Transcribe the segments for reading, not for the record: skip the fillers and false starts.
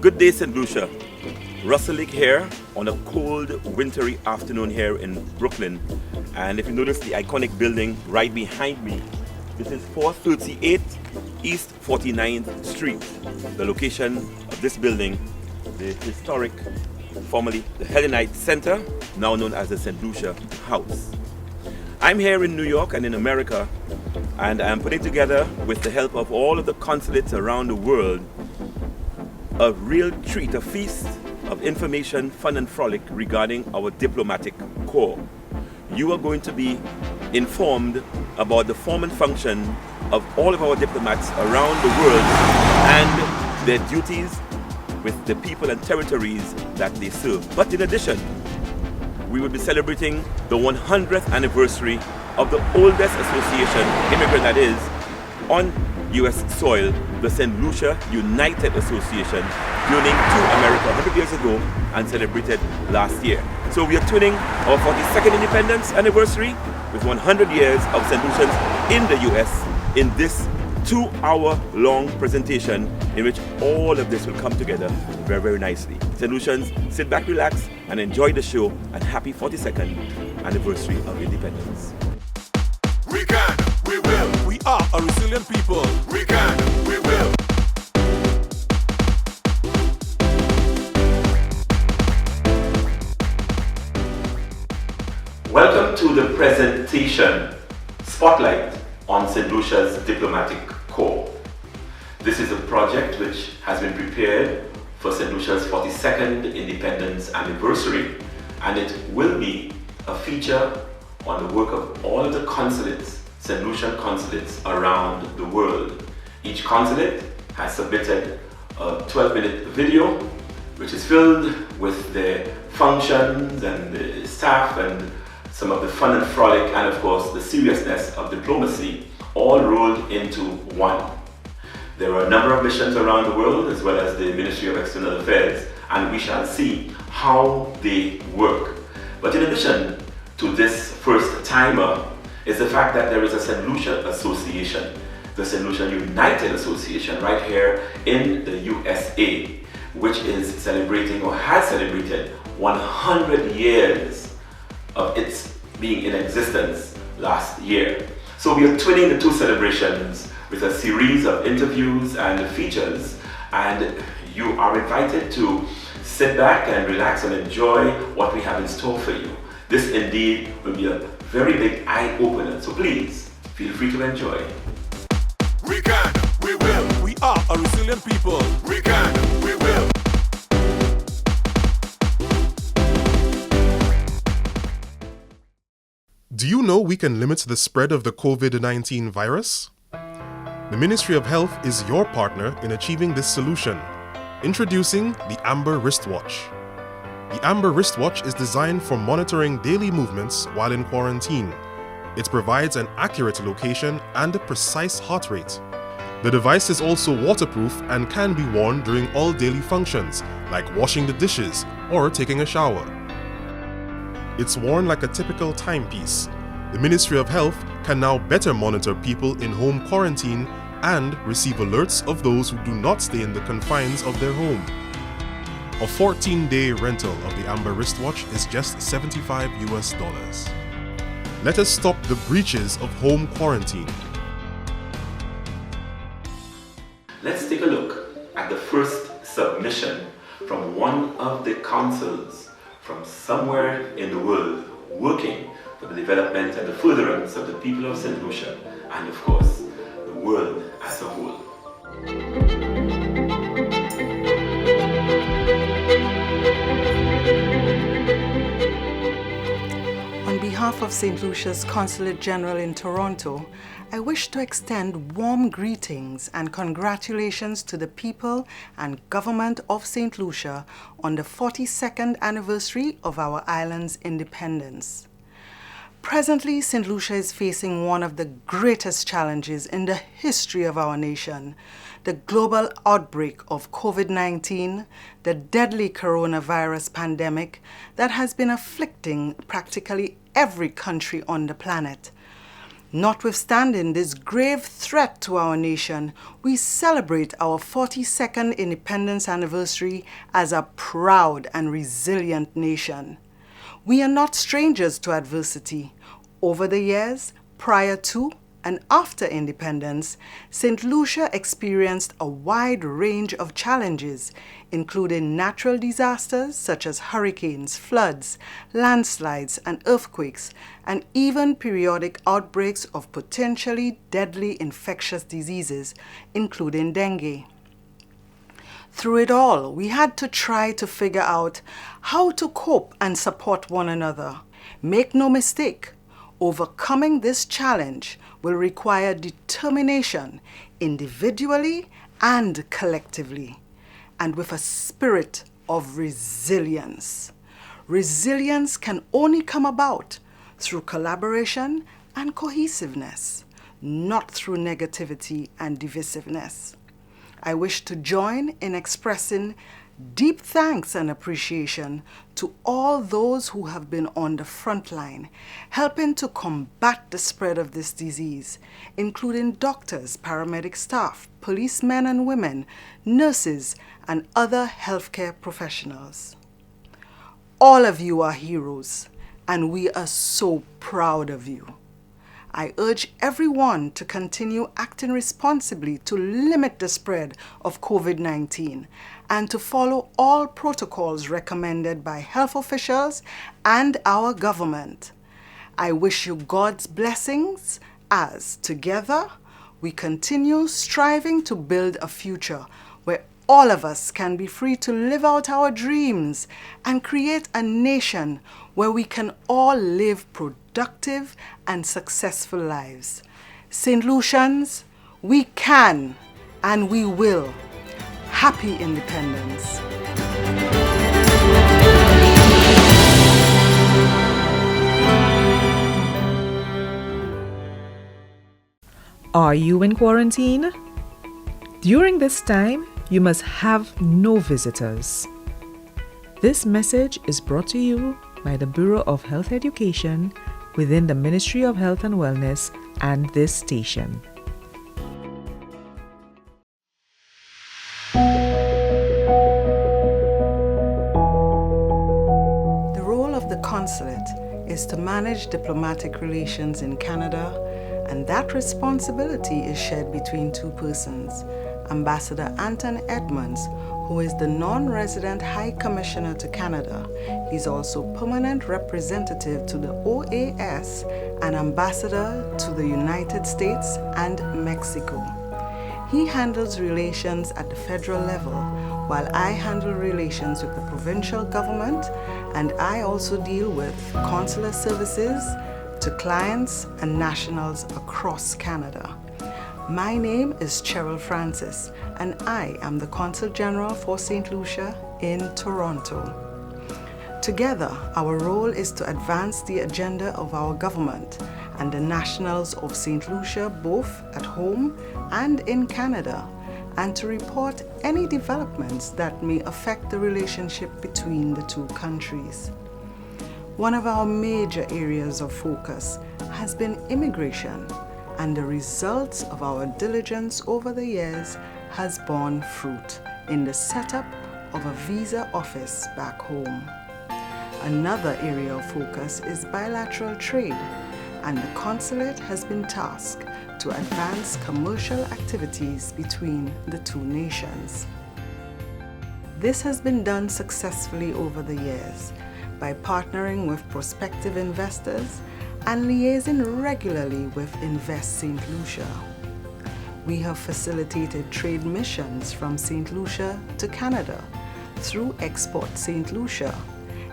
Good day, St. Lucia. Russell Lake here on a cold, wintry afternoon here in Brooklyn. And if you notice the iconic building right behind me, this is 438 East 49th Street. The location of this building, the historic, formerly the Hellenite Center, now known as the St. Lucia House. I'm here in New York and in America, and I'm putting together, with the help of all of the consulates around the world, a real treat, a feast of information, fun and frolic regarding our diplomatic corps. You are going to be informed about the form and function of all of our diplomats around the world and their duties with the people and territories that they serve. But in addition, we will be celebrating the 100th anniversary of the oldest association, immigrant that is, on U.S. soil, the St. Lucia United Association, joining to America 100 years ago and celebrated last year. So we are tuning our 42nd independence anniversary with 100 years of St. Lucians in the U.S. in this 2-hour-long presentation in which all of this will come together very, very nicely. St. Lucians, sit back, relax, and enjoy the show, and happy 42nd anniversary of independence. We can, we will. We are a resilient people. We can, we will. Welcome to the presentation Spotlight on St. Lucia's Diplomatic Corps. This is a project which has been prepared for St. Lucia's 42nd Independence Anniversary, and it will be a feature on the work of all of the consulates, St. Lucian consulates around the world. Each consulate has submitted a 12-minute video which is filled with the functions and the staff and some of the fun and frolic and of course the seriousness of diplomacy, all rolled into one. There are a number of missions around the world as well as the Ministry of External Affairs, and we shall see how they work. But in addition to this first timer is the fact that there is a St. Lucia Association, the St. Lucia United Association right here in the USA, which is celebrating or has celebrated 100 years of its being in existence last year. So we are twinning the two celebrations with a series of interviews and features, and you are invited to sit back and relax and enjoy what we have in store for you. This indeed will be a very big eye-opener, so please feel free to enjoy. We can, we will. We are a resilient people. We can, we will. Do you know we can limit the spread of the COVID-19 virus? The Ministry of Health is your partner in achieving this solution. Introducing the Amber Wristwatch. The Amber Wristwatch is designed for monitoring daily movements while in quarantine. It provides an accurate location and a precise heart rate. The device is also waterproof and can be worn during all daily functions, like washing the dishes or taking a shower. It's worn like a typical timepiece. The Ministry of Health can now better monitor people in home quarantine and receive alerts of those who do not stay in the confines of their home. A 14-day rental of the Amber Wristwatch is just $75 US. Let us stop the breaches of home quarantine. Let's take a look at the first submission from one of the consuls from somewhere in the world working for the development and the furtherance of the people of St. Lucia and of course the world as a whole. On behalf of St. Lucia's Consulate General in Toronto, I wish to extend warm greetings and congratulations to the people and government of St. Lucia on the 42nd anniversary of our island's independence. Presently, St. Lucia is facing one of the greatest challenges in the history of our nation, the global outbreak of COVID-19, the deadly coronavirus pandemic that has been afflicting practically every country on the planet. Notwithstanding this grave threat to our nation, we celebrate our 42nd independence anniversary as a proud and resilient nation. We are not strangers to adversity. Over the years, prior to and after independence, St. Lucia experienced a wide range of challenges, including natural disasters such as hurricanes, floods, landslides, and earthquakes, and even periodic outbreaks of potentially deadly infectious diseases, including dengue. Through it all, we had to try to figure out how to cope and support one another. Make no mistake, overcoming this challenge will require determination individually and collectively, and with a spirit of resilience. Resilience can only come about through collaboration and cohesiveness, not through negativity and divisiveness. I wish to join in expressing deep thanks and appreciation to all those who have been on the front line, helping to combat the spread of this disease, including doctors, paramedic staff, policemen and women, nurses, and other healthcare professionals. All of you are heroes, and we are so proud of you. I urge everyone to continue acting responsibly to limit the spread of COVID-19 and to follow all protocols recommended by health officials and our government. I wish you God's blessings as, together, we continue striving to build a future where all of us can be free to live out our dreams and create a nation where we can all live productive and successful lives. St. Lucians, we can and we will. Happy Independence. Are you in quarantine? During this time, you must have no visitors. This message is brought to you by the Bureau of Health Education within the Ministry of Health and Wellness and this station. The role of the consulate is to manage diplomatic relations in Canada, and that responsibility is shared between two persons. Ambassador Anton Edmonds, who is the non-resident High Commissioner to Canada. He's also permanent representative to the OAS and ambassador to the United States and Mexico. He handles relations at the federal level, while I handle relations with the provincial government, and I also deal with consular services to clients and nationals across Canada. My name is Cheryl Francis, and I am the Consul General for St. Lucia in Toronto. Together, our role is to advance the agenda of our government and the nationals of St. Lucia both at home and in Canada, and to report any developments that may affect the relationship between the two countries. One of our major areas of focus has been immigration, and the results of our diligence over the years has borne fruit in the setup of a visa office back home. Another area of focus is bilateral trade, and the consulate has been tasked to advance commercial activities between the two nations. This has been done successfully over the years by partnering with prospective investors and liaising regularly with Invest St. Lucia. We have facilitated trade missions from St. Lucia to Canada through Export St. Lucia,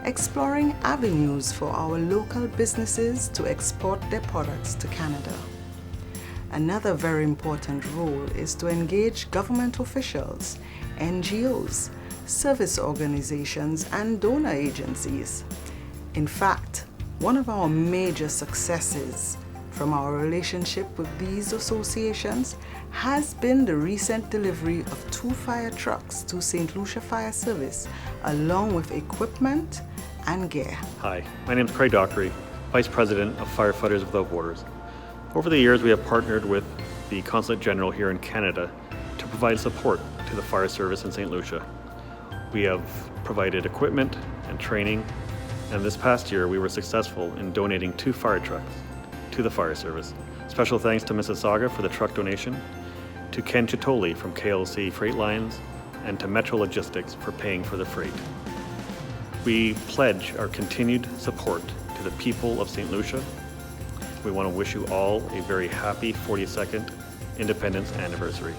exploring avenues for our local businesses to export their products to Canada. Another very important role is to engage government officials, NGOs, service organizations, and donor agencies. In fact, one of our major successes from our relationship with these associations has been the recent delivery of 2 fire trucks to St. Lucia Fire Service, along with equipment and gear. Hi, my name is Craig Dockery, Vice President of Firefighters Without Borders. Over the years, we have partnered with the Consulate General here in Canada to provide support to the fire service in St. Lucia. We have provided equipment and training, and this past year we were successful in donating 2 fire trucks to the fire service. Special thanks to Mississauga for the truck donation, to Ken Chitoli from KLC Freight Lines, and to Metro Logistics for paying for the freight. We pledge our continued support to the people of St. Lucia. We want to wish you all a very happy 42nd Independence Anniversary.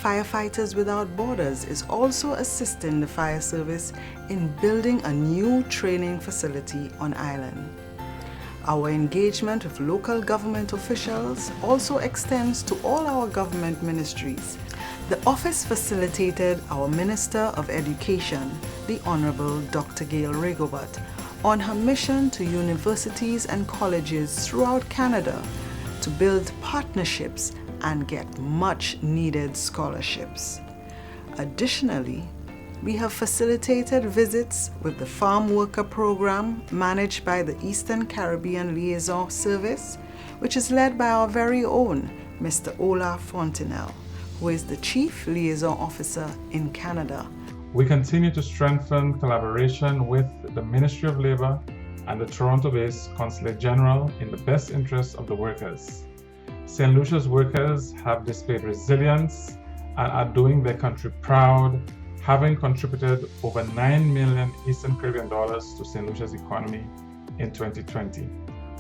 Firefighters Without Borders is also assisting the fire service in building a new training facility on island. Our engagement with local government officials also extends to all our government ministries. The office facilitated our Minister of Education, the Honorable Dr. Gail Rigobert, on her mission to universities and colleges throughout Canada to build partnerships and get much needed scholarships. Additionally, we have facilitated visits with the Farm Worker Program managed by the Eastern Caribbean Liaison Service, which is led by our very own Mr. Olaf Fontenelle, who is the Chief Liaison Officer in Canada. We continue to strengthen collaboration with the Ministry of Labour and the Toronto-based Consulate General in the best interests of the workers. St. Lucia's workers have displayed resilience and are doing their country proud, having contributed over $9 million Eastern Caribbean dollars to St. Lucia's economy in 2020.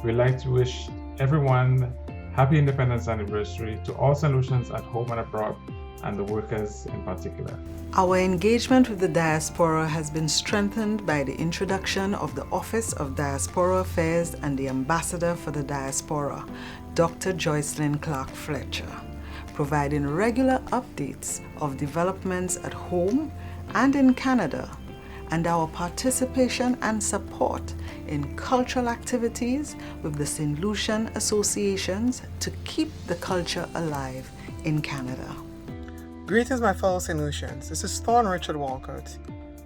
We'd like to wish everyone happy Independence Anniversary to all St. Lucians at home and abroad, and the workers in particular. Our engagement with the diaspora has been strengthened by the introduction of the Office of Diaspora Affairs and the Ambassador for the Diaspora, Dr. Joycelyn Clark Fletcher, providing regular updates of developments at home and in Canada, and our participation and support in cultural activities with the St. Lucian associations to keep the culture alive in Canada. Greetings, my fellow St. Lucians. This is Thorne Richard Walcott,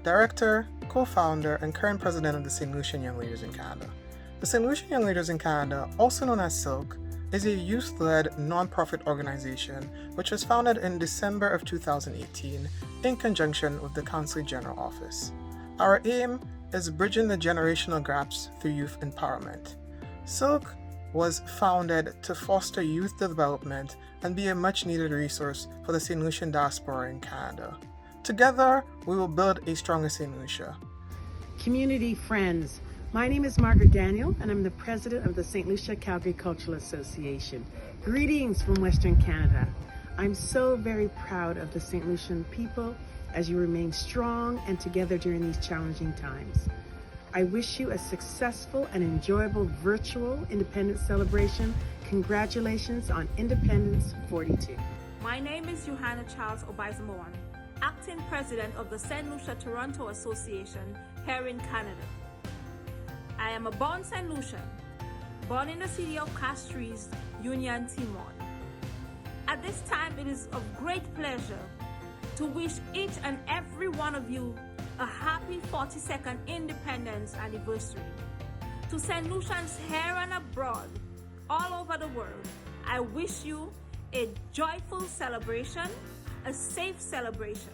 Director, Co-founder, and current President of the St. Lucian Young Leaders in Canada. The St. Lucian Young Leaders in Canada, also known as SILC, is a youth-led non-profit organization which was founded in December of 2018 in conjunction with the Consulate General Office. Our aim is bridging the generational gaps through youth empowerment. SILC was founded to foster youth development and be a much-needed resource for the St. Lucian diaspora in Canada. Together, we will build a stronger St. Lucia. Community friends, my name is Margaret Daniel, and I'm the president of the St. Lucia Calgary Cultural Association. Greetings from Western Canada. I'm so very proud of the St. Lucian people as you remain strong and together during these challenging times. I wish you a successful and enjoyable virtual Independence celebration. Congratulations on Independence 42. My name is Johanna Charles Obaizamawani, acting president of the St. Lucia Toronto Association here in Canada. I am a born St. Lucian, born in the city of Castries, Union Timor. At this time, it is of great pleasure to wish each and every one of you a happy 42nd Independence Anniversary. To St. Lucians here and abroad, all over the world, I wish you a joyful celebration, a safe celebration.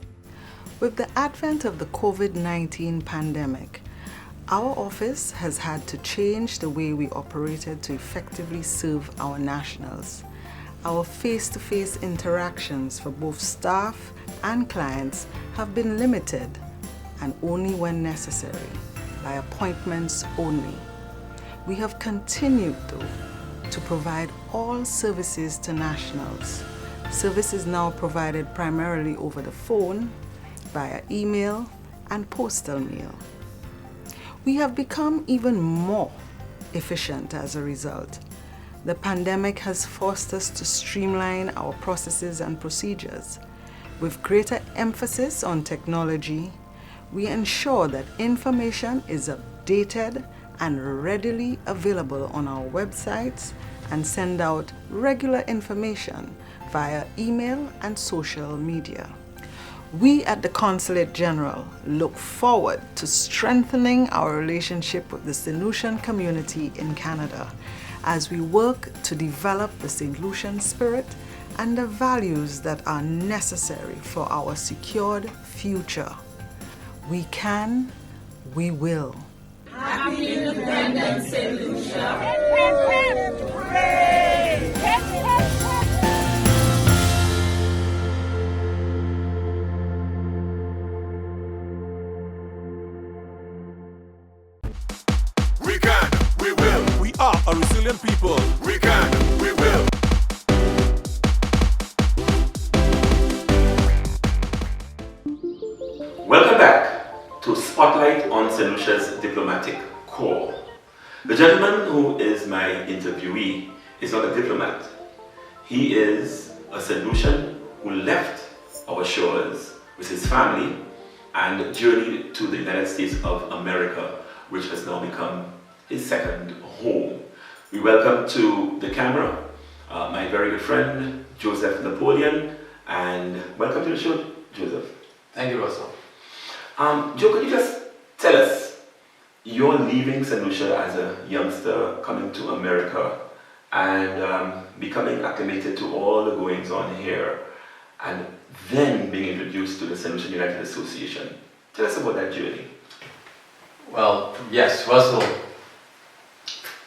With the advent of the COVID-19 pandemic, our office has had to change the way we operated to effectively serve our nationals. Our face-to-face interactions for both staff and clients have been limited and only when necessary, by appointments only. We have continued, though, to provide all services to nationals. Service is now provided primarily over the phone, via email, and postal mail. We have become even more efficient as a result. The pandemic has forced us to streamline our processes and procedures. With greater emphasis on technology, we ensure that information is updated and readily available on our websites and send out regular information via email and social media. We at the Consulate General look forward to strengthening our relationship with the St. Lucian community in Canada as we work to develop the St. Lucian spirit and the values that are necessary for our secured future. We can, we will. Happy Independence, St. Lucia! We can, we will. We are a resilient people. We can, we will. Welcome back to Spotlight on St. Lucia's Diplomatic Corps. The gentleman who is my interviewee is not a diplomat. He is a St. Lucian who left our shores with his family and journeyed to the United States of America, which has now become his second home. We welcome to the camera my very good friend Joseph Napoleon, and welcome to the show, Joseph. Thank you, Russell. Joe, could you just tell us, you're leaving St. Lucia as a youngster, coming to America and becoming acclimated to all the goings on here, and then being introduced to the St. Lucia United Association. Tell us about that journey. Well, yes, Russell,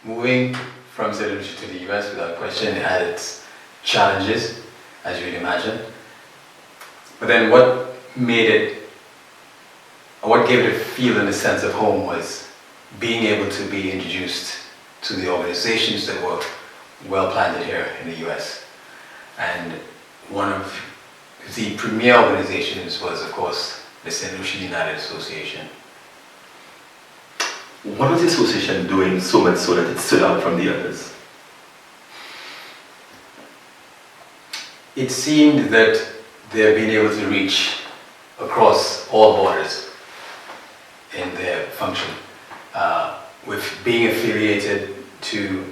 moving from St. Lucia to the US without question had its challenges, as you would imagine. But then what made it, or what gave it a feel and a sense of home was being able to be introduced to the organizations that were well planted here in the US. And one of the premier organizations was, of course, the St. Lucia United Association. What was the association doing so much so that it stood out from the others? It seemed that they had been able to reach across all borders in their function, with being affiliated to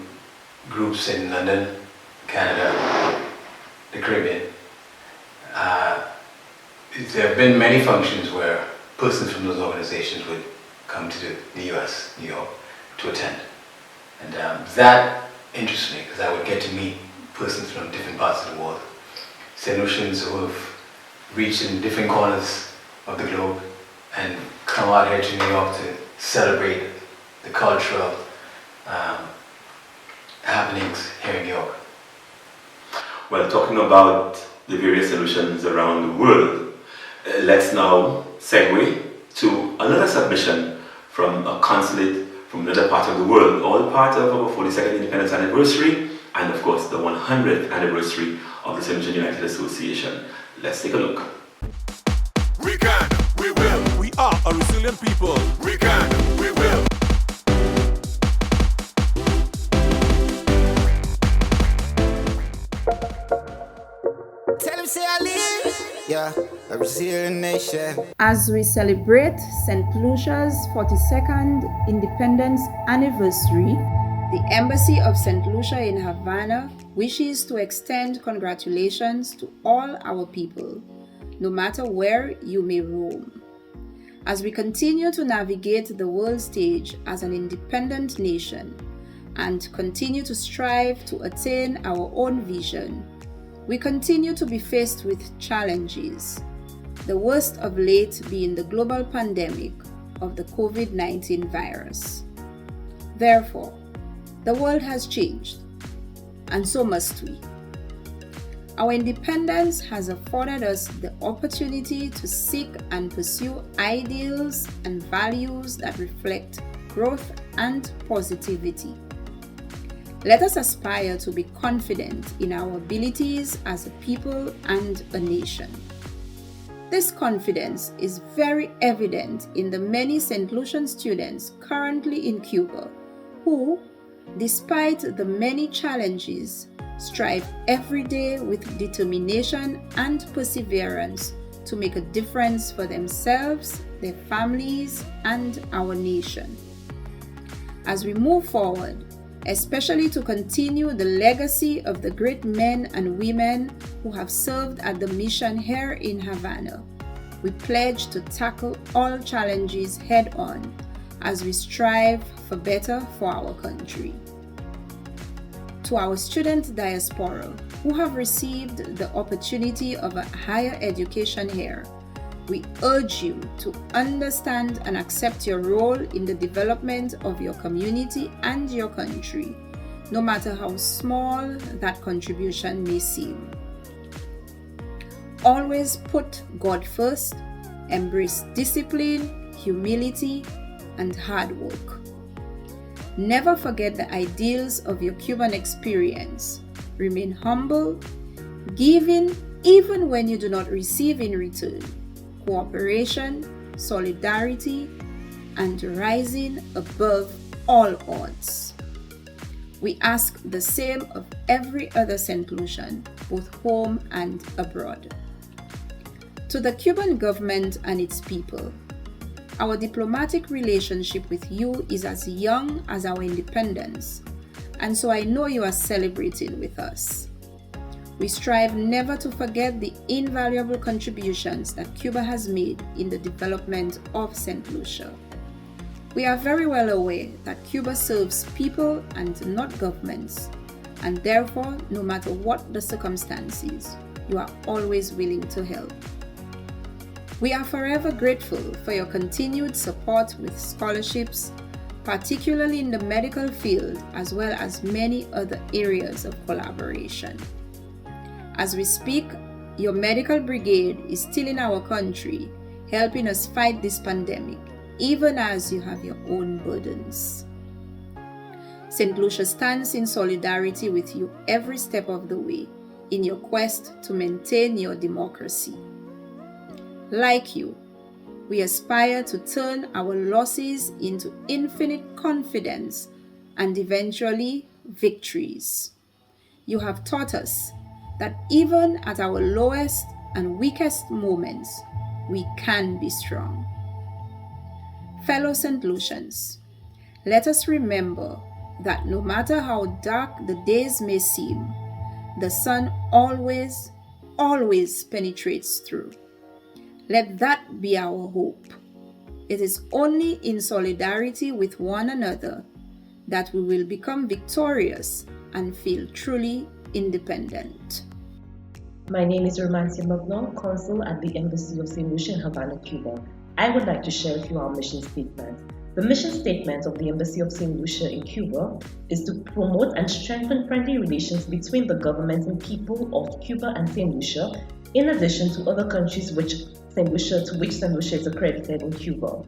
groups in London, Canada, the Caribbean. There have been many functions where persons from those organizations would come to the US, New York, to attend. And that interests me because I would get to meet persons from different parts of the world. St. Lucians who have reached in different corners of the globe and come out here to New York to celebrate the cultural happenings here in New York. Well, talking about the various solutions around the world, let's now segue to another submission from a consulate from another part of the world, all part of our 42nd independence anniversary and of course the 100th anniversary of the St. Lucia United Association. Let's take a look. We can, we will. We are a resilient people. We can, we will. Tell him say I live, yeah, a resilient nation. As we celebrate St. Lucia's 42nd independence anniversary, the Embassy of St. Lucia in Havana wishes to extend congratulations to all our people, no matter where you may roam. As we continue to navigate the world stage as an independent nation and continue to strive to attain our own vision, we continue to be faced with challenges, the worst of late being the global pandemic of the COVID-19 virus. Therefore, the world has changed, and so must we. Our independence has afforded us the opportunity to seek and pursue ideals and values that reflect growth and positivity. Let us aspire to be confident in our abilities as a people and a nation. This confidence is very evident in the many St. Lucian students currently in Cuba who, despite the many challenges, strive every day with determination and perseverance to make a difference for themselves, their families, and our nation. As we move forward, especially to continue the legacy of the great men and women who have served at the mission here in Havana, we pledge to tackle all challenges head-on as we strive for better for our country. To our student diaspora who have received the opportunity of a higher education here, we urge you to understand and accept your role in the development of your community and your country, no matter how small that contribution may seem. Always put God first, embrace discipline, humility, and hard work. Never forget the ideals of your Cuban experience. Remain humble, giving even when you do not receive in return. Cooperation, solidarity, and rising above all odds. We ask the same of every other St. Lucian, both home and abroad. To the Cuban government and its people, our diplomatic relationship with you is as young as our independence, and so I know you are celebrating with us. We strive never to forget the invaluable contributions that Cuba has made in the development of St. Lucia. We are very well aware that Cuba serves people and not governments, and therefore, no matter what the circumstances, you are always willing to help. We are forever grateful for your continued support with scholarships, particularly in the medical field, as well as many other areas of collaboration. As we speak, your medical brigade is still in our country, helping us fight this pandemic, even as you have your own burdens. St. Lucia stands in solidarity with you every step of the way in your quest to maintain your democracy. Like you, we aspire to turn our losses into infinite confidence and eventually victories. You have taught us that even at our lowest and weakest moments, we can be strong. Fellow St. Lucians, let us remember that no matter how dark the days may seem, the sun always penetrates through. Let that be our hope. It is only in solidarity with one another that we will become victorious and feel truly independent. My name is Romancia Magnon, Consul at the Embassy of St. Lucia in Havana, Cuba. I would like to share with you our mission statement. The mission statement of the Embassy of St. Lucia in Cuba is to promote and strengthen friendly relations between the government and people of Cuba and St. Lucia, in addition to other countries to which St. Lucia is accredited in Cuba.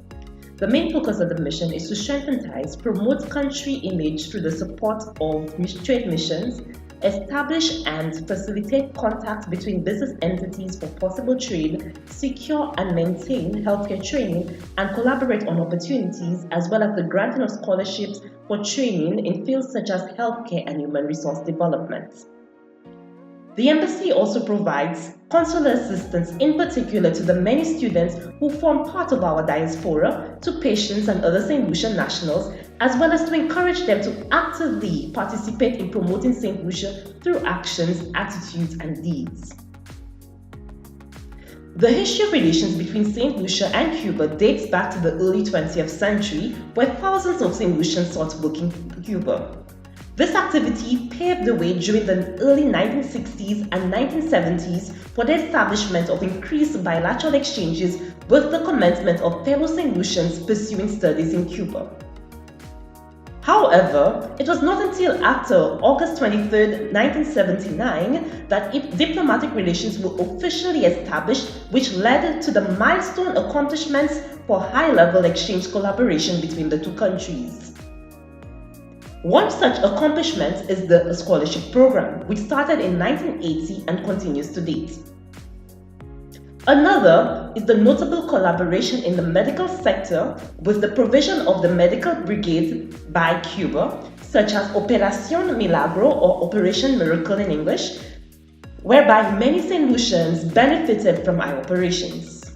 The main focus of the mission is to strengthen ties, promote country image through the support of trade missions, establish and facilitate contacts between business entities for possible trade, secure and maintain healthcare training, and collaborate on opportunities, as well as the granting of scholarships for training in fields such as healthcare and human resource development. The embassy also provides consular assistance, in particular to the many students who form part of our diaspora, to patients and other St. Lucia nationals, as well as to encourage them to actively participate in promoting St. Lucia through actions, attitudes, and deeds. The history of relations between St. Lucia and Cuba dates back to the early 20th century, where thousands of St. Lucians sought work in Cuba. This activity paved the way during the early 1960s and 1970s for the establishment of increased bilateral exchanges with the commencement of fellow St. Lucians pursuing studies in Cuba. However, it was not until after August 23, 1979 that diplomatic relations were officially established, which led to the milestone accomplishments for high-level exchange collaboration between the two countries. One such accomplishment is the scholarship program, which started in 1980 and continues to date. Another is the notable collaboration in the medical sector with the provision of the medical brigade by Cuba, such as Operación Milagro or Operation Miracle in English, whereby many St. Lucians benefited from our operations.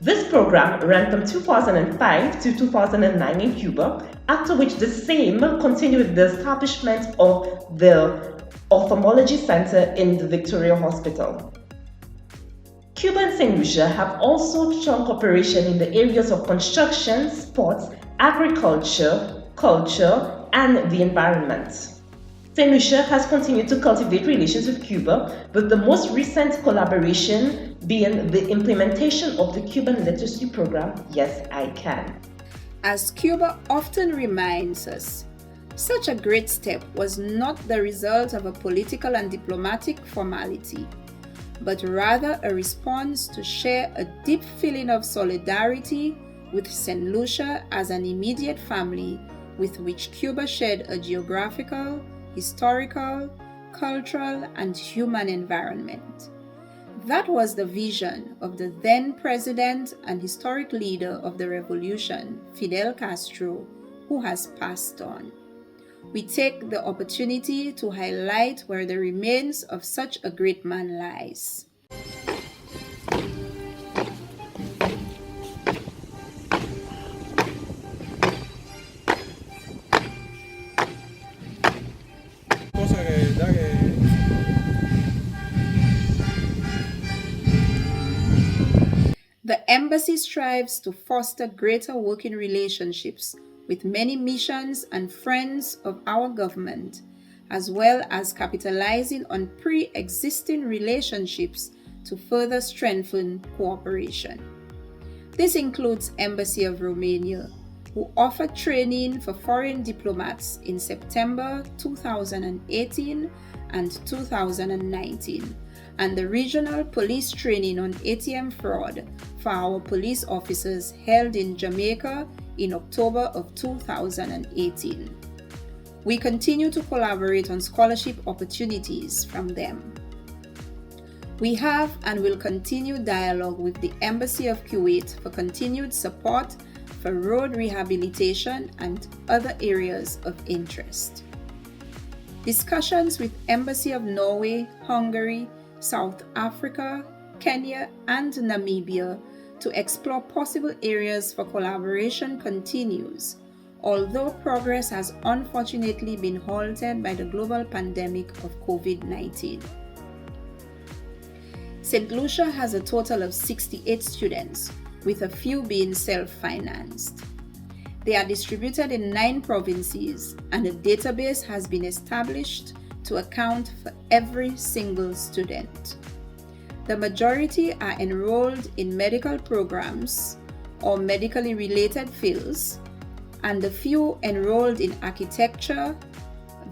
This program ran from 2005 to 2009 in Cuba, after which the same continued with the establishment of the Ophthalmology Center in the Victoria Hospital. Cuba and St. Lucia have also strong cooperation in the areas of construction, sports, agriculture, culture, and the environment. St. Lucia has continued to cultivate relations with Cuba, with the most recent collaboration being the implementation of the Cuban literacy program, Yes, I Can. As Cuba often reminds us, such a great step was not the result of a political and diplomatic formality, but rather a response to share a deep feeling of solidarity with St. Lucia as an immediate family with which Cuba shared a geographical, historical, cultural, and human environment. That was the vision of the then president and historic leader of the revolution, Fidel Castro, who has passed on. We take the opportunity to highlight where the remains of such a great man lies. The embassy strives to foster greater working relationships with many missions and friends of our government, as well as capitalizing on pre-existing relationships to further strengthen cooperation. This includes Embassy of Romania, who offered training for foreign diplomats in September 2018 and 2019, and the regional police training on ATM fraud for our police officers held in Jamaica in October of 2018. We continue to collaborate on scholarship opportunities from them. We have and will continue dialogue with the Embassy of Kuwait for continued support for road rehabilitation and other areas of interest. Discussions with Embassy of Norway, Hungary, South Africa, Kenya, and Namibia to explore possible areas for collaboration continues, although progress has unfortunately been halted by the global pandemic of COVID-19. St. Lucia has a total of 68 students, with a few being self-financed. They are distributed in 9 provinces, and a database has been established to account for every single student. The majority are enrolled in medical programs or medically related fields, and a few enrolled in architecture,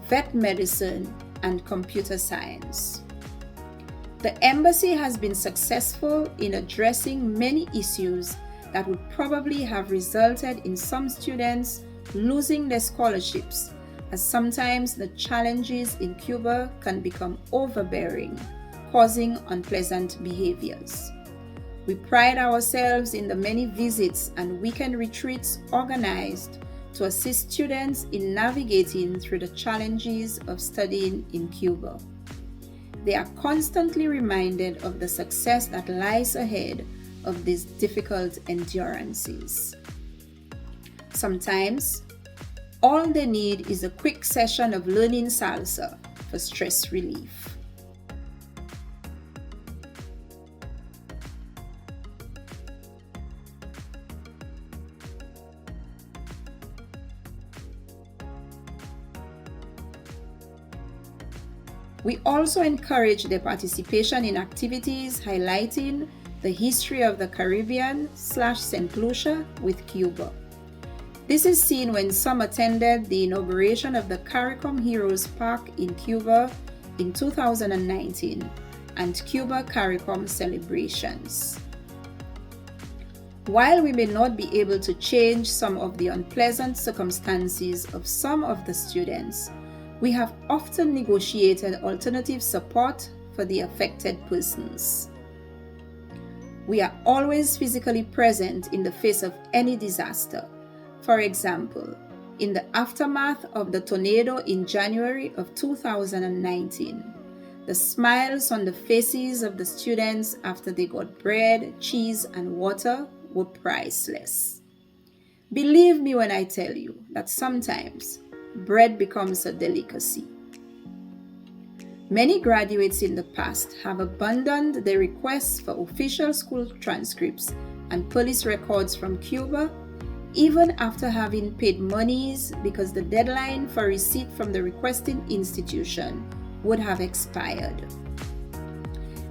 vet medicine, and computer science. The embassy has been successful in addressing many issues that would probably have resulted in some students losing their scholarships, as sometimes the challenges in Cuba can become overbearing, causing unpleasant behaviors. We pride ourselves in the many visits and weekend retreats organized to assist students in navigating through the challenges of studying in Cuba. They are constantly reminded of the success that lies ahead of these difficult endurances. Sometimes, all they need is a quick session of learning salsa for stress relief. We also encourage their participation in activities highlighting the history of the Caribbean/St. Lucia with Cuba. This is seen when some attended the inauguration of the CARICOM Heroes Park in Cuba in 2019 and Cuba CARICOM celebrations. While we may not be able to change some of the unpleasant circumstances of some of the students, we have often negotiated alternative support for the affected persons. We are always physically present in the face of any disaster. For example, in the aftermath of the tornado in January of 2019, the smiles on the faces of the students after they got bread, cheese, and water were priceless. Believe me when I tell you that sometimes bread becomes a delicacy. Many graduates in the past have abandoned their requests for official school transcripts and police records from Cuba even after having paid monies because the deadline for receipt from the requesting institution would have expired.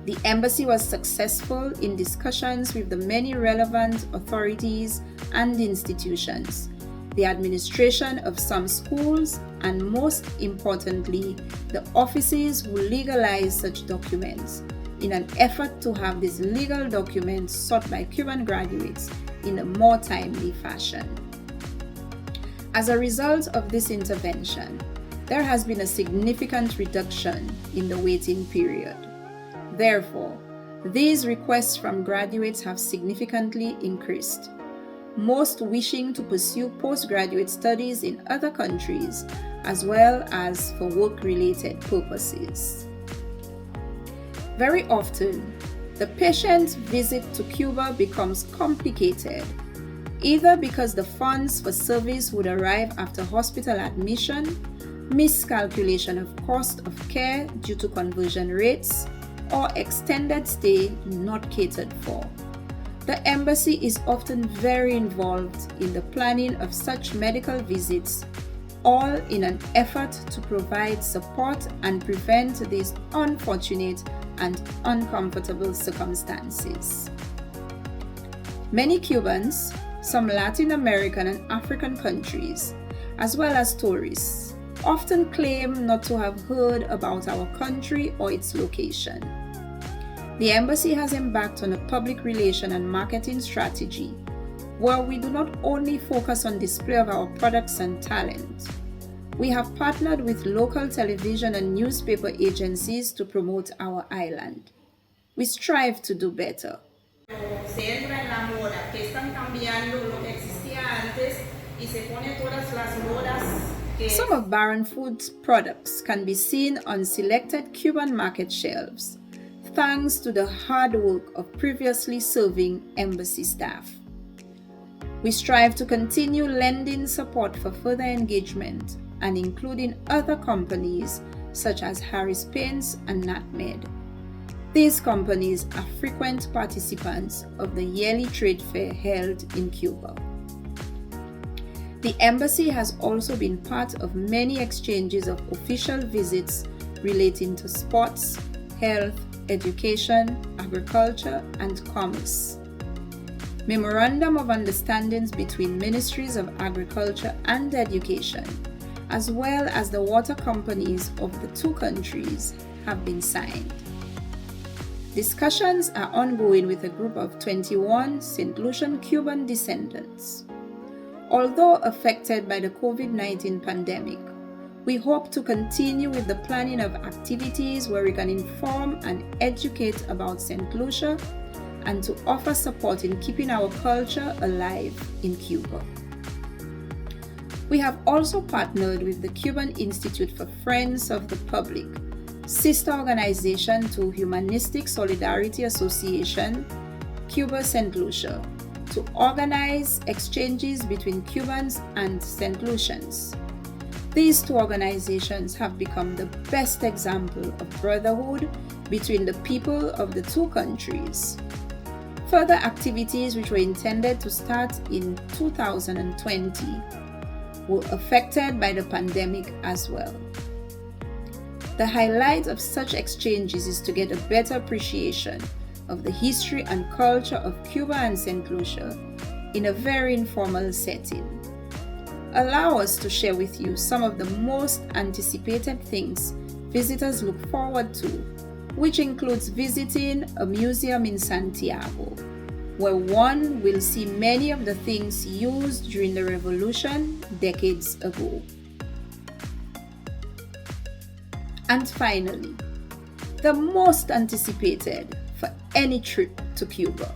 The embassy was successful in discussions with the many relevant authorities and institutions, the administration of some schools, and most importantly, the offices who legalize such documents in an effort to have these legal documents sought by Cuban graduates in a more timely fashion. As a result of this intervention, there has been a significant reduction in the waiting period. Therefore, these requests from graduates have significantly increased, most wishing to pursue postgraduate studies in other countries as well as for work-related purposes. Very often, the patient's visit to Cuba becomes complicated, either because the funds for service would arrive after hospital admission, miscalculation of cost of care due to conversion rates, or extended stay not catered for. The embassy is often very involved in the planning of such medical visits, all in an effort to provide support and prevent these unfortunate and uncomfortable circumstances. Many Cubans, some Latin American and African countries, as well as tourists, often claim not to have heard about our country or its location. The embassy has embarked on a public relation and marketing strategy where we do not only focus on display of our products and talent. We have partnered with local television and newspaper agencies to promote our island. We strive to do better. Se entra en la moda, que están cambiando lo que existía antes y se pone todas las modas. Some of Baron Foods products can be seen on selected Cuban market shelves, thanks to the hard work of previously serving embassy staff. We strive to continue lending support for further engagement and including other companies such as Harris Paints and NatMed. These companies are frequent participants of the yearly trade fair held in Cuba. The embassy has also been part of many exchanges of official visits relating to sports, health, education, agriculture, and commerce. Memorandum of understandings between Ministries of Agriculture and Education, as well as the water companies of the two countries, have been signed. Discussions are ongoing with a group of 21 St. Lucian Cuban descendants. Although affected by the COVID-19 pandemic, we hope to continue with the planning of activities where we can inform and educate about St. Lucia and to offer support in keeping our culture alive in Cuba. We have also partnered with the Cuban Institute for Friends of the Public, sister organization to Humanistic Solidarity Association, Cuba St. Lucia, to organize exchanges between Cubans and St. Lucians. These two organizations have become the best example of brotherhood between the people of the two countries. Further activities which were intended to start in 2020 were affected by the pandemic as well. The highlight of such exchanges is to get a better appreciation of the history and culture of Cuba and St. Lucia in a very informal setting. Allow us to share with you some of the most anticipated things visitors look forward to, which includes visiting a museum in Santiago, where one will see many of the things used during the revolution decades ago. And finally, the most anticipated for any trip to Cuba.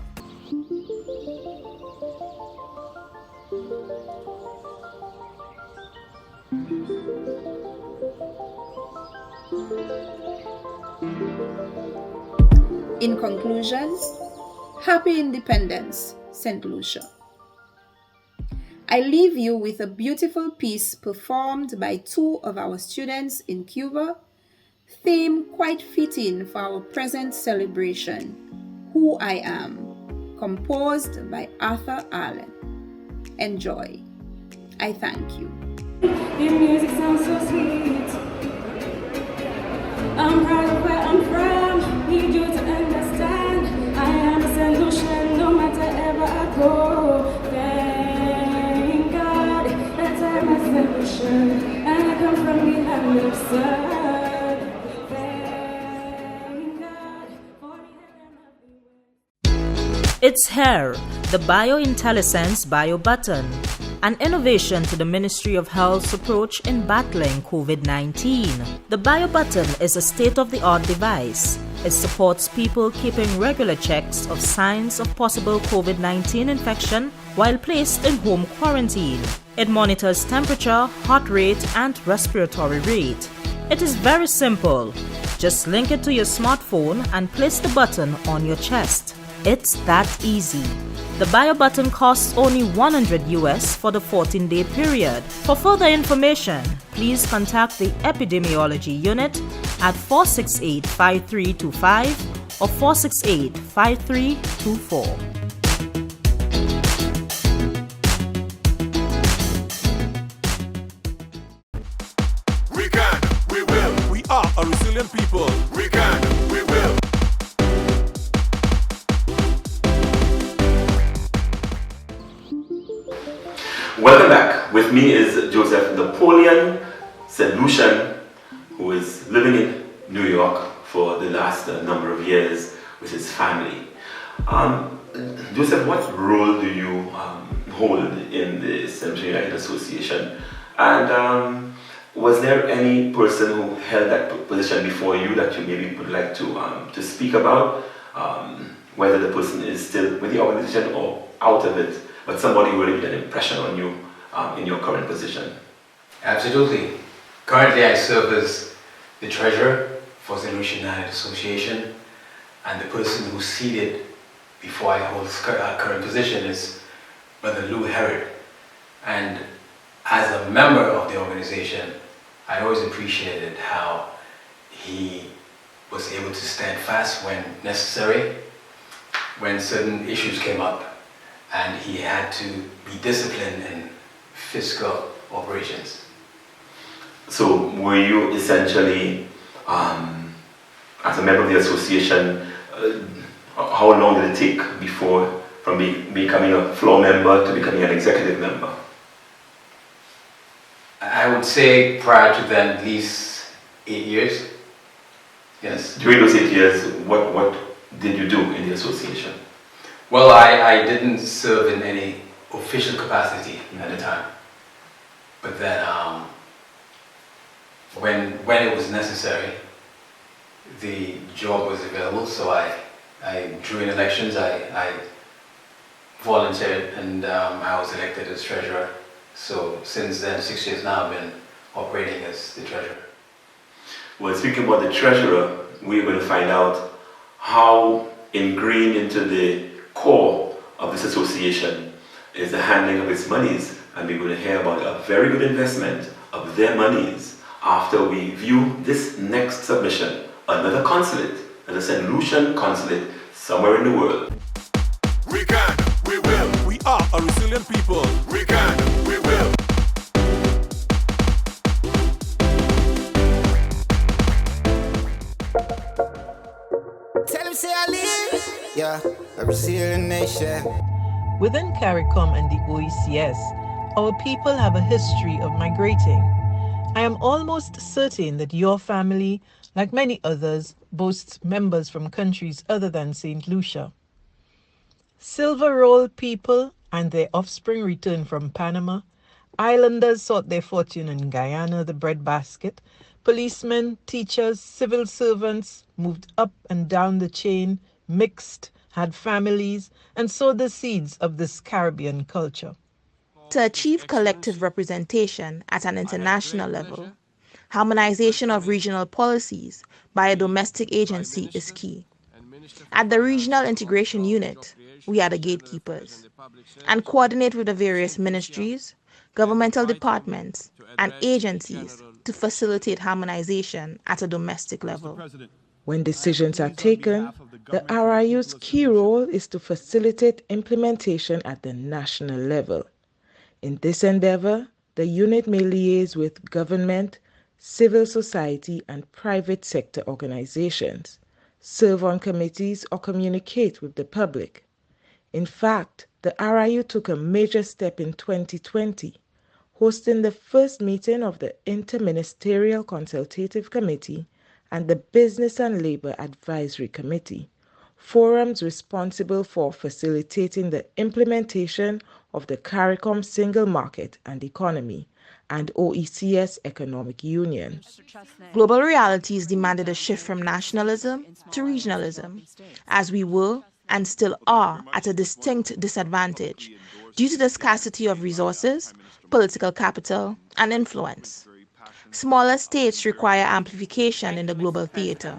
In conclusion, Happy Independence, St. Lucia. I leave you with a beautiful piece performed by two of our students in Cuba, theme quite fitting for our present celebration, Who I Am, composed by Arthur Allen. Enjoy. I thank you. Your music sounds so sweet. I'm proud of where I'm from. Need you to understand. I am a solution no matter ever I go. Thank God that I'm a solution. And I come from the land of sun. Thank God for the It's here, the Biointellisense Bio Button, an innovation to the Ministry of Health's approach in battling COVID-19. The Bio Button is a state-of-the-art device. It supports people keeping regular checks of signs of possible COVID-19 infection while placed in home quarantine. It monitors temperature, heart rate, and respiratory rate. It is very simple. Just link it to your smartphone and place the button on your chest. It's that easy. The Bio Button costs only $100 US for the 14-day period. For further information, please contact the Epidemiology Unit at 468-5325 or 468-5324. We can, we will. We are a resilient people. We can, we will. Welcome back. With me is Joseph Napoleon St. Lucian, who is living in New York for the last number of years with his family. Joseph, what role do you hold in the St. Lucian United Association? And was there any person who held that position before you that you maybe would like to speak about? Whether the person is still with the organization or out of it, but somebody who really made an impression on you in your current position. Absolutely. Currently I serve as the treasurer for the Lucia United Association, and the person who's seated before I hold current position is Brother Lou Herod. And as a member of the organization, I always appreciated how he was able to stand fast when necessary, when certain issues came up, and he had to be disciplined in fiscal operations. So were you essentially, as a member of the association, how long did it take before from becoming a floor member to becoming an executive member? I would say prior to then at least 8 years. Yes. During those 8 years, what did you do in the association? Well, I didn't serve in any official capacity at the time, but then when it was necessary, the job was available, so during elections I volunteered, and I was elected as treasurer. So since then, 6 years now, I've been operating as the treasurer. Well, speaking about the treasurer, we're going to find out how ingrained into the core of this association is the handling of its monies, and we're going to hear about a very good investment of their monies after we view this next submission, another consulate, a St. Lucian consulate somewhere in the world. We can, we will. We are a resilient people. We can, we will. Tell him say I live. Yeah, a resilient nation. Within CARICOM and the OECS, our people have a history of migrating. I am almost certain that your family, like many others, boasts members from countries other than St. Lucia. Silver Roll people and their offspring returned from Panama. Islanders sought their fortune in Guyana, the breadbasket. Policemen, teachers, civil servants moved up and down the chain, mixed, had families, and sowed the seeds of this Caribbean culture. To achieve collective representation at an international level, harmonization of regional policies by a domestic agency is key. At the Regional Integration Unit, we are the gatekeepers and coordinate with the various ministries, governmental departments, and agencies to facilitate harmonization at a domestic level. When decisions are taken, the RIU's key role is to facilitate implementation at the national level. In this endeavor, the unit may liaise with government, civil society, and private sector organizations, serve on committees, or communicate with the public. In fact, the RIU took a major step in 2020, hosting the first meeting of the Interministerial Consultative Committee and the Business and Labor Advisory Committee, forums responsible for facilitating the implementation of the CARICOM Single Market and Economy and OECS Economic Union. Global realities demanded a shift from nationalism to regionalism, as we were and still are at a distinct disadvantage due to the scarcity of resources, political capital, and influence. Smaller states require amplification in the global theater,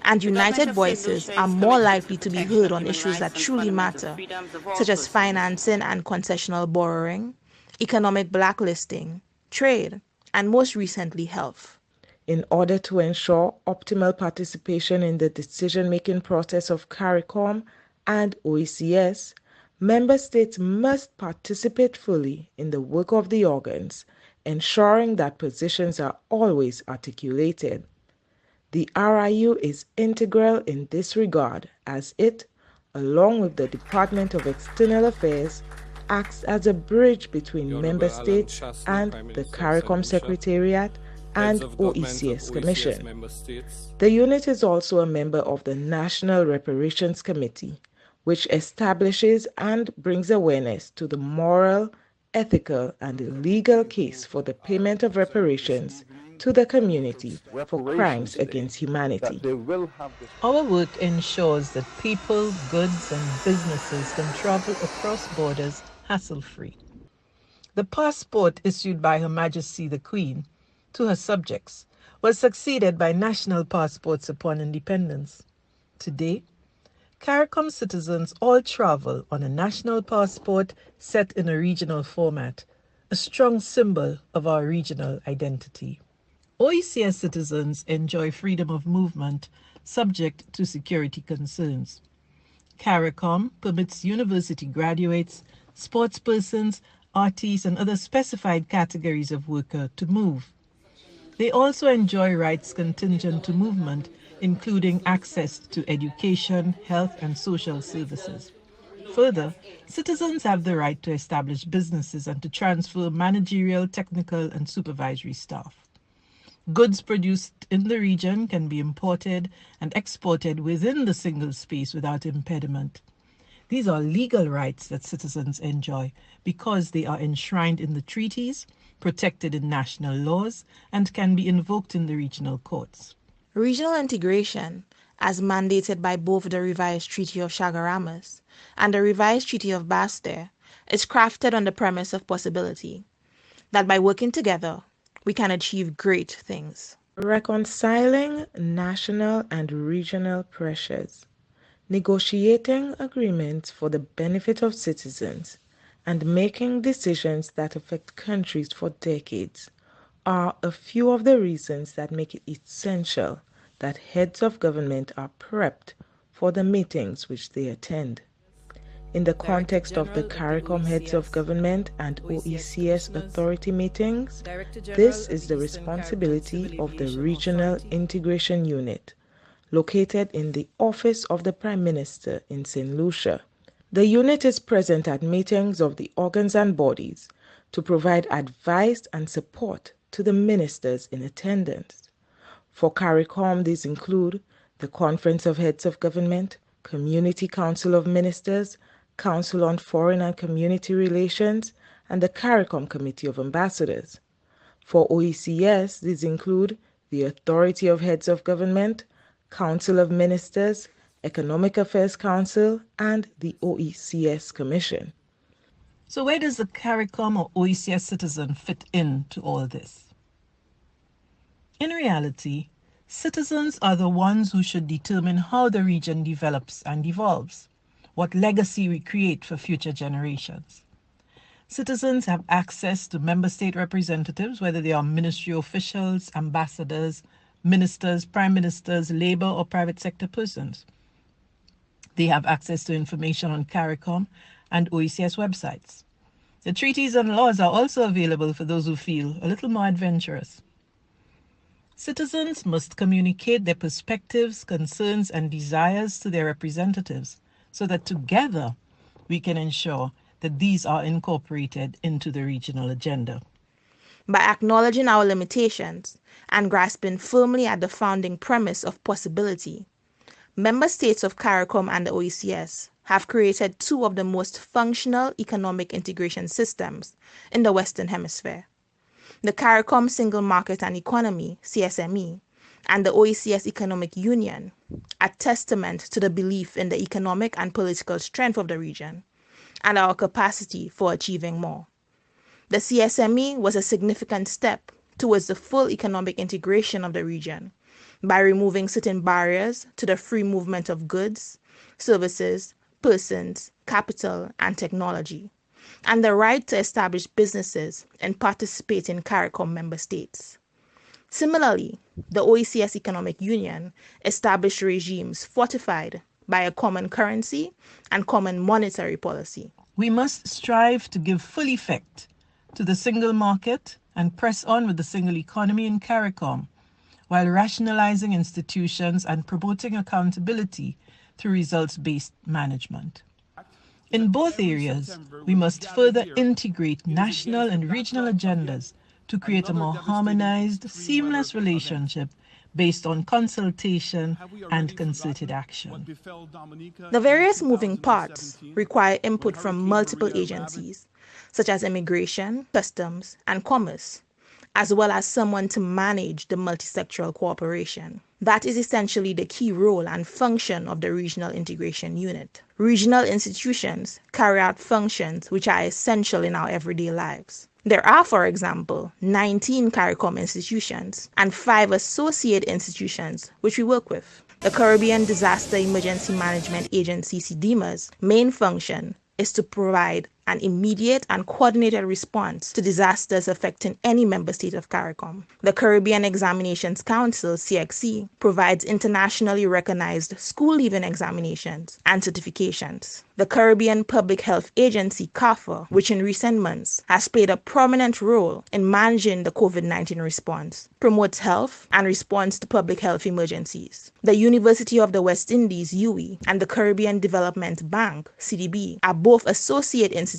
and united voices are more likely to be heard on issues that truly matter, such as financing and concessional borrowing, economic blacklisting, trade, and most recently, health. In order to ensure optimal participation in the decision-making process of CARICOM and OECS, member states must participate fully in the work of the organs, ensuring that positions are always articulated. The RIU is integral in this regard as it, along with the Department of External Affairs, acts as a bridge between member states and the CARICOM Secretariat and OECS Commission. The unit is also a member of the National Reparations Committee, which establishes and brings awareness to the moral, ethical, and legal case for the payment of reparations to the community for crimes against humanity. Our work ensures that people, goods, and businesses can travel across borders hassle-free. The passport issued by Her Majesty the Queen to her subjects was succeeded by national passports upon independence. Today, CARICOM citizens all travel on a national passport set in a regional format, a strong symbol of our regional identity. OECS citizens enjoy freedom of movement subject to security concerns. CARICOM permits university graduates, sportspersons, artists, and other specified categories of worker to move. They also enjoy rights contingent to movement, including access to education, health, and social services. Further, citizens have the right to establish businesses and to transfer managerial, technical, and supervisory staff. Goods produced in the region can be imported and exported within the single space without impediment. These are legal rights that citizens enjoy because they are enshrined in the treaties, protected in national laws, and can be invoked in the regional courts. Regional integration, as mandated by both the revised Treaty of Chaguaramas and the revised Treaty of Basse-Terre, is crafted on the premise of possibility, that by working together, we can achieve great things. Reconciling national and regional pressures, negotiating agreements for the benefit of citizens, and making decisions that affect countries for decades are a few of the reasons that make it essential that heads of government are prepped for the meetings which they attend. In the context of the CARICOM heads of government and OECS authority meetings, this is the responsibility of the Regional Integration Unit, located in the Office of the Prime Minister in St. Lucia. The unit is present at meetings of the organs and bodies to provide advice and support to the ministers in attendance. For CARICOM, these include the Conference of Heads of Government, Community Council of Ministers, Council on Foreign and Community Relations, and the CARICOM Committee of Ambassadors. For OECS, these include the Authority of Heads of Government, Council of Ministers, Economic Affairs Council, and the OECS Commission. So where does the CARICOM or OECS citizen fit into all this? In reality, citizens are the ones who should determine how the region develops and evolves, what legacy we create for future generations. Citizens have access to member state representatives, whether they are ministry officials, ambassadors, ministers, prime ministers, labor, or private sector persons. They have access to information on CARICOM and OECS websites. The treaties and laws are also available for those who feel a little more adventurous. Citizens must communicate their perspectives, concerns, and desires to their representatives so that together we can ensure that these are incorporated into the regional agenda. By acknowledging our limitations and grasping firmly at the founding premise of possibility, member states of CARICOM and the OECS have created two of the most functional economic integration systems in the Western Hemisphere. The CARICOM Single Market and Economy, CSME, and the OECS Economic Union are testament to the belief in the economic and political strength of the region and our capacity for achieving more. The CSME was a significant step towards the full economic integration of the region by removing certain barriers to the free movement of goods, services, persons, capital, and technology, and the right to establish businesses and participate in CARICOM member states. Similarly, the OECS Economic Union established regimes fortified by a common currency and common monetary policy. We must strive to give full effect to the single market and press on with the single economy in CARICOM, while rationalizing institutions and promoting accountability through results-based management. In both areas, we must further integrate national and regional agendas to create a more harmonized, seamless relationship based on consultation and concerted action. The various moving parts require input from multiple agencies, such as immigration, customs, and commerce, as well as someone to manage the multisectoral cooperation. That is essentially the key role and function of the Regional Integration Unit. Regional institutions carry out functions which are essential in our everyday lives. There are, for example, 19 CARICOM institutions and 5 associate institutions which we work with. The Caribbean Disaster Emergency Management Agency, CDEMA's main function is to provide an immediate and coordinated response to disasters affecting any member state of CARICOM. The Caribbean Examinations Council, CXC, provides internationally recognized school leaving examinations and certifications. The Caribbean Public Health Agency, CARPHA, which in recent months has played a prominent role in managing the COVID-19 response, promotes health and responds to public health emergencies. The University of the West Indies, UWI, and the Caribbean Development Bank, CDB, are both associate institutions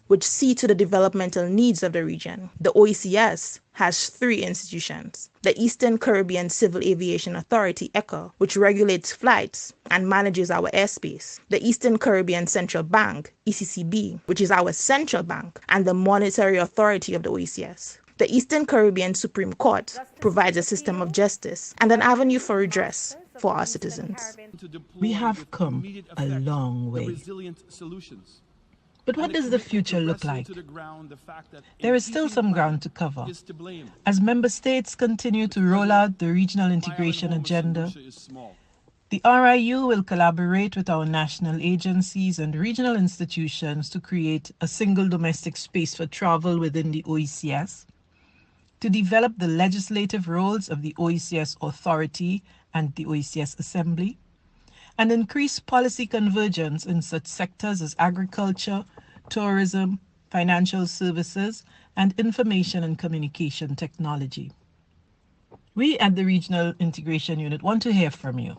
which see to the developmental needs of the region. The OECS has 3 institutions. The Eastern Caribbean Civil Aviation Authority, ECA, which regulates flights and manages our airspace. The Eastern Caribbean Central Bank, ECCB, which is our central bank and the monetary authority of the OECS. The Eastern Caribbean Supreme Court provides a system of justice and an avenue for redress for our citizens. We have come a long way. But what does the future look like? There is still some ground to cover. As member states continue to roll out the regional integration agenda, the RIU will collaborate with our national agencies and regional institutions to create a single domestic space for travel within the OECS, to develop the legislative roles of the OECS Authority and the OECS Assembly, and increase policy convergence in such sectors as agriculture, tourism, financial services, and information and communication technology. We at the Regional Integration Unit want to hear from you.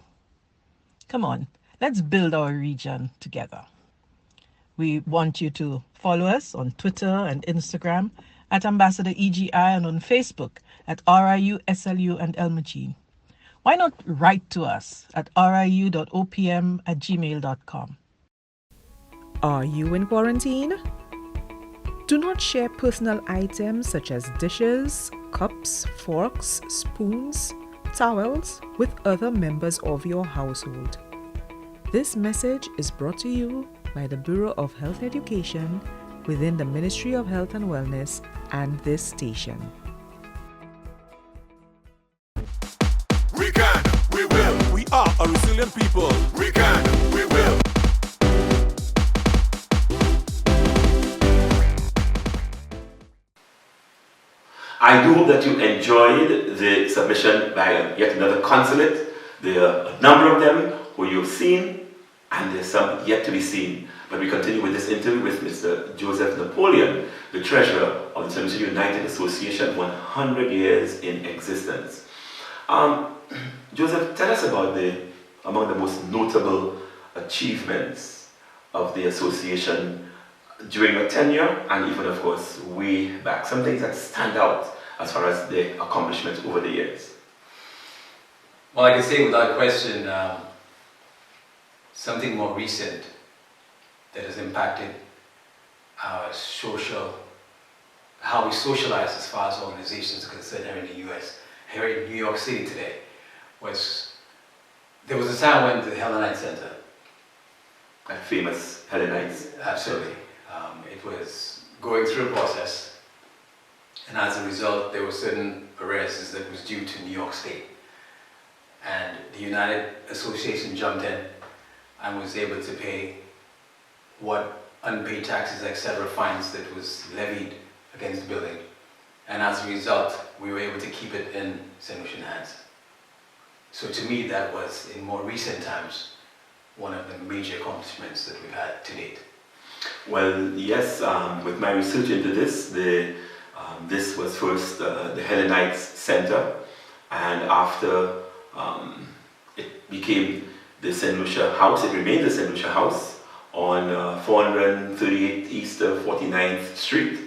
Come on, let's build our region together. We want you to follow us on Twitter and Instagram at Ambassador EGI and on Facebook at RIU, SLU, and Elmagene. Why not write to us at riu.opm@gmail.com? Are you in quarantine? Do not share personal items such as dishes, cups, forks, spoons, towels with other members of your household. This message is brought to you by the Bureau of Health Education within the Ministry of Health and Wellness and this station. We can, we will. We are a resilient people. We can, we will. I do hope that you enjoyed the submission by yet another consulate. There are a number of them who you've seen. and there's some yet to be seen. But we continue with this interview with Mr. Joseph Napoleon, the treasurer of the St. Lucia United Association, 100 years in existence. Joseph, tell us about among the most notable achievements of the association during your tenure, and even, of course, way back. Some things that stand out as far as the accomplishments over the years. Well, I can say without question, something more recent that has impacted our how we socialize as far as organizations are concerned here in the US, here in New York City today, there was a time when the Hellenite Center, that famous Hellenites. Absolutely. It was going through a process, and as a result, there were certain arrests that was due to New York State. And the United Association jumped in and was able to pay what unpaid taxes, etc., fines that was levied against the building. And as a result, we were able to keep it in St. Lucian hands. So to me, that was, in more recent times, one of the major accomplishments that we've had to date. Well, yes, with my research into this, this was first the Hellenites Center, and after it became the St. Lucia House, it remained the St. Lucia House on 438 East 49th Street,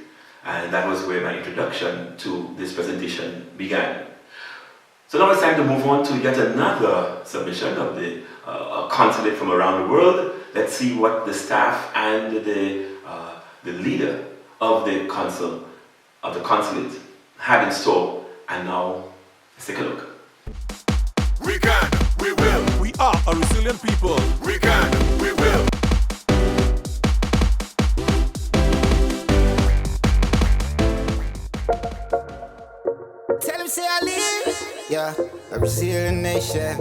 and that was where my introduction to this presentation began. So now it's time to move on to yet another submission of the consulate from around the world. Let's see what the staff and the leader of the consulate had in store. And now, let's take a look. We can, we will. We are a resilient people. We can, we will. Tell him say I live, yeah, a resilient nation.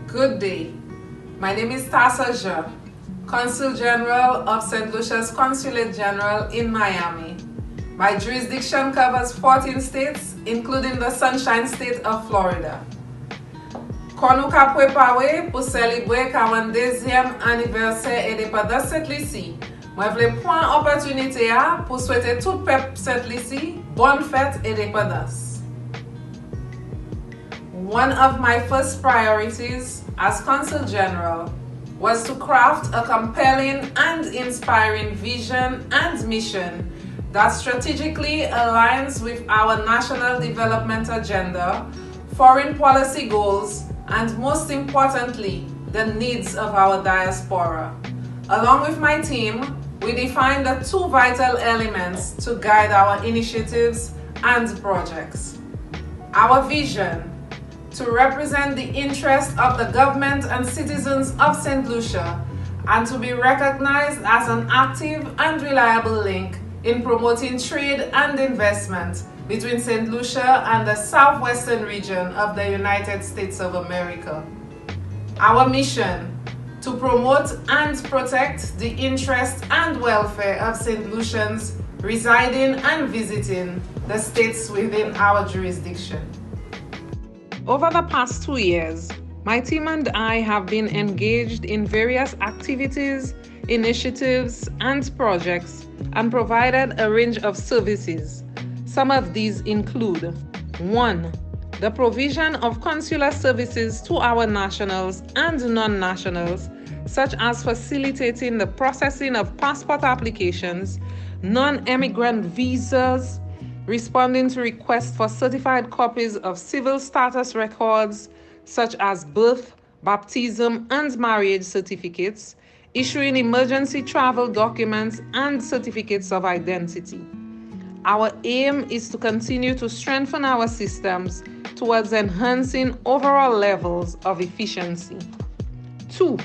Good day. My name is Tassa Jean, Consul General of St. Lucia's Consulate General in Miami. My jurisdiction covers 14 states, including the Sunshine State of Florida. Konou ka prepawe pou célébrer 42e anniversaire indépendance Saint-Lucie. Moi vle prendre opportunité pour souhaiter tout peuple Saint-Lucie bonne fête indépendance. One of my first priorities as Consul General was to craft a compelling and inspiring vision and mission that strategically aligns with our national development agenda, foreign policy goals, and most importantly, the needs of our diaspora. Along with my team, we defined the two vital elements to guide our initiatives and projects. Our vision, to represent the interest of the government and citizens of St. Lucia, and to be recognized as an active and reliable link in promoting trade and investment between St. Lucia and the southwestern region of the United States of America. Our mission, to promote and protect the interest and welfare of St. Lucians residing and visiting the states within our jurisdiction. Over the past 2 years, my team and I have been engaged in various activities, initiatives, and projects and provided a range of services. Some of these include 1. The provision of consular services to our nationals and non-nationals, such as facilitating the processing of passport applications, non-immigrant visas, responding to requests for certified copies of civil status records, such as birth, baptism, and marriage certificates, issuing emergency travel documents and certificates of identity. Our aim is to continue to strengthen our systems towards enhancing overall levels of efficiency. 2.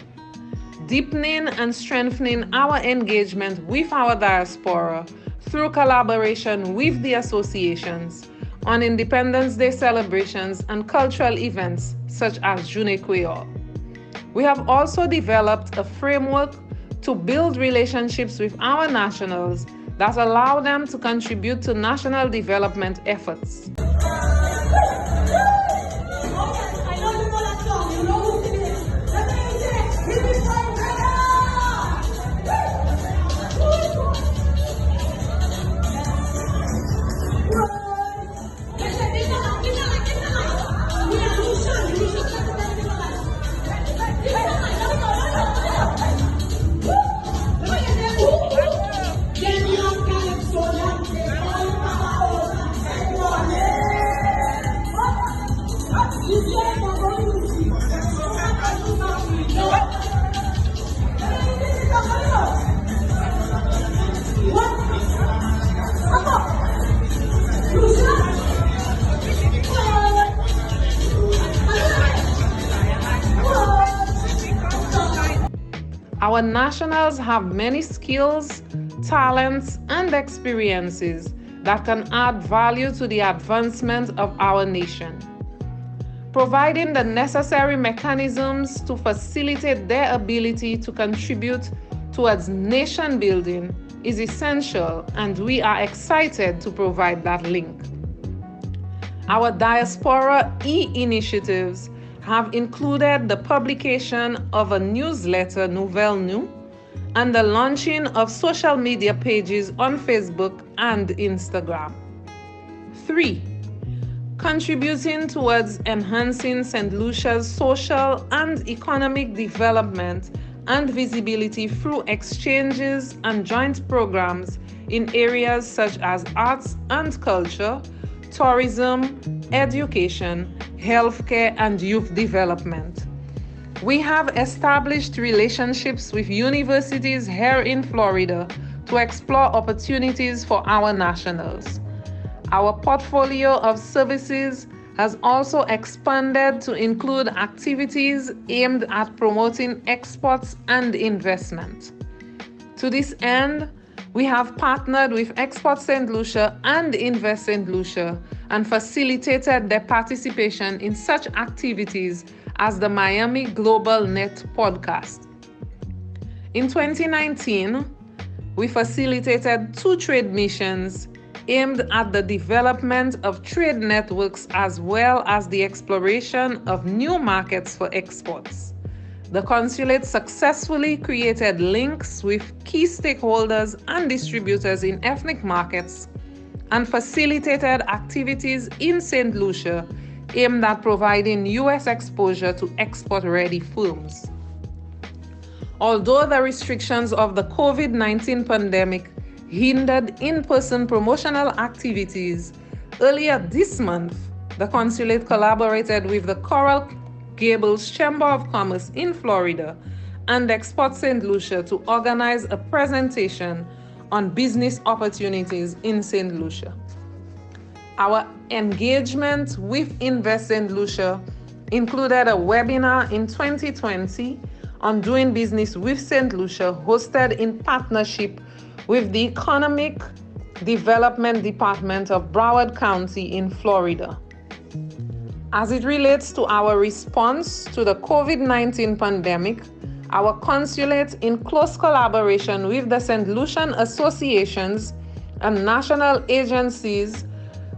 Deepening and strengthening our engagement with our diaspora through collaboration with the associations on Independence Day celebrations and cultural events such as Journée Creole. We have also developed a framework to build relationships with our nationals that allow them to contribute to national development efforts. Our nationals have many skills, talents, and experiences that can add value to the advancement of our nation. Providing the necessary mechanisms to facilitate their ability to contribute towards nation building is essential, and we are excited to provide that link. Our diaspora e-initiatives have included the publication of a newsletter, Nouvelle Nous, and the launching of social media pages on Facebook and Instagram. 3. Contributing towards enhancing St. Lucia's social and economic development and visibility through exchanges and joint programs in areas such as arts and culture, tourism, education, healthcare, and youth development. We have established relationships with universities here in Florida to explore opportunities for our nationals. Our portfolio of services has also expanded to include activities aimed at promoting exports and investment. To this end, we have partnered with Export St. Lucia and Invest St. Lucia and facilitated their participation in such activities as the Miami Global Net podcast. In 2019, we facilitated 2 trade missions aimed at the development of trade networks as well as the exploration of new markets for exports. The consulate successfully created links with key stakeholders and distributors in ethnic markets and facilitated activities in St. Lucia aimed at providing U.S. exposure to export-ready firms. Although the restrictions of the COVID-19 pandemic hindered in-person promotional activities, earlier this month, the consulate collaborated with the Coral Gables Chamber of Commerce in Florida and Export St. Lucia to organize a presentation on business opportunities in St. Lucia. Our engagement with Invest St. Lucia included a webinar in 2020 on doing business with St. Lucia, hosted in partnership with the Economic Development Department of Broward County in Florida. As it relates to our response to the COVID-19 pandemic, our consulate, in close collaboration with the St. Lucian associations and national agencies,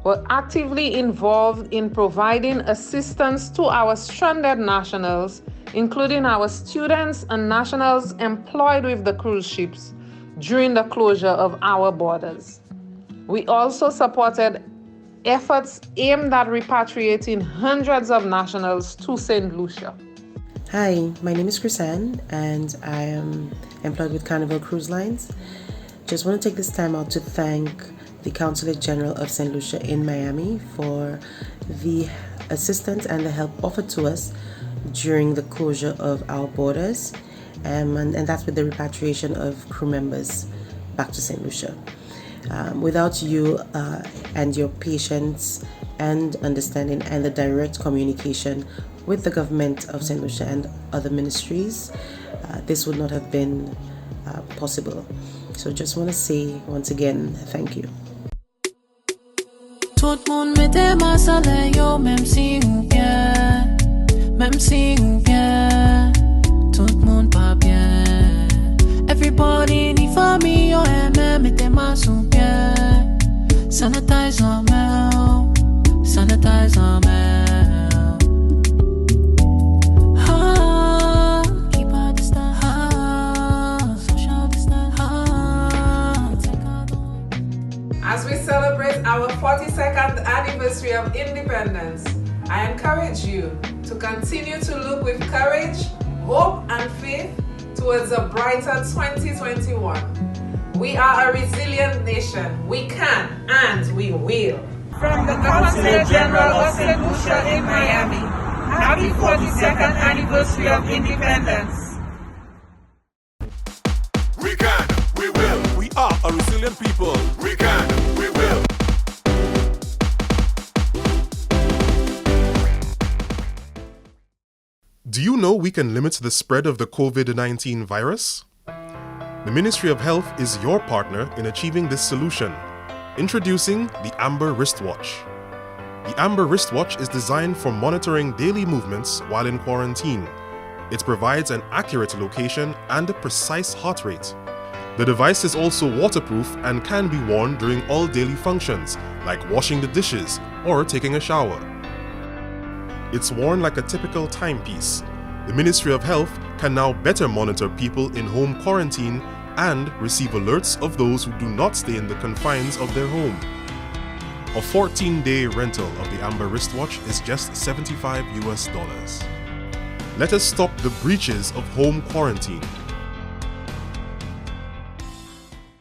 were actively involved in providing assistance to our stranded nationals, including our students and nationals employed with the cruise ships during the closure of our borders. We also supported efforts aimed at repatriating hundreds of nationals to St. Lucia. Hi, my name is Chrisanne and I am employed with Carnival Cruise Lines. Just want to take this time out to thank the Consulate General of St. Lucia in Miami for the assistance and the help offered to us during the closure of our borders, and that's with the repatriation of crew members back to St. Lucia. Without you and your patience and understanding and the direct communication with the government of St. Lucia and other ministries, this would not have been possible. So just want to say once again, thank you. Tout le monde mettait ma salaire, yo, même si ou bien, tout le monde pas bien. Everybody ni famille, yo, même mettait ma sou sanitize our mouth. Keep our distance, social distance. As we celebrate our 42nd anniversary of independence, I encourage you to continue to look with courage, hope, and faith towards a brighter 2021. We are a resilient nation. We can and we will. From the Consulate General of St. Lucia in Miami, happy 42nd anniversary of independence. We can, we will. We are a resilient people. We can, we will. Do you know we can limit the spread of the COVID-19 virus? The Ministry of Health is your partner in achieving this solution. Introducing the Amber Wristwatch. The Amber Wristwatch is designed for monitoring daily movements while in quarantine. It provides an accurate location and a precise heart rate. The device is also waterproof and can be worn during all daily functions, like washing the dishes or taking a shower. It's worn like a typical timepiece. The Ministry of Health can now better monitor people in home quarantine and receive alerts of those who do not stay in the confines of their home. A 14-day rental of the Amber Wristwatch is just $75 US. Let us stop the breaches of home quarantine.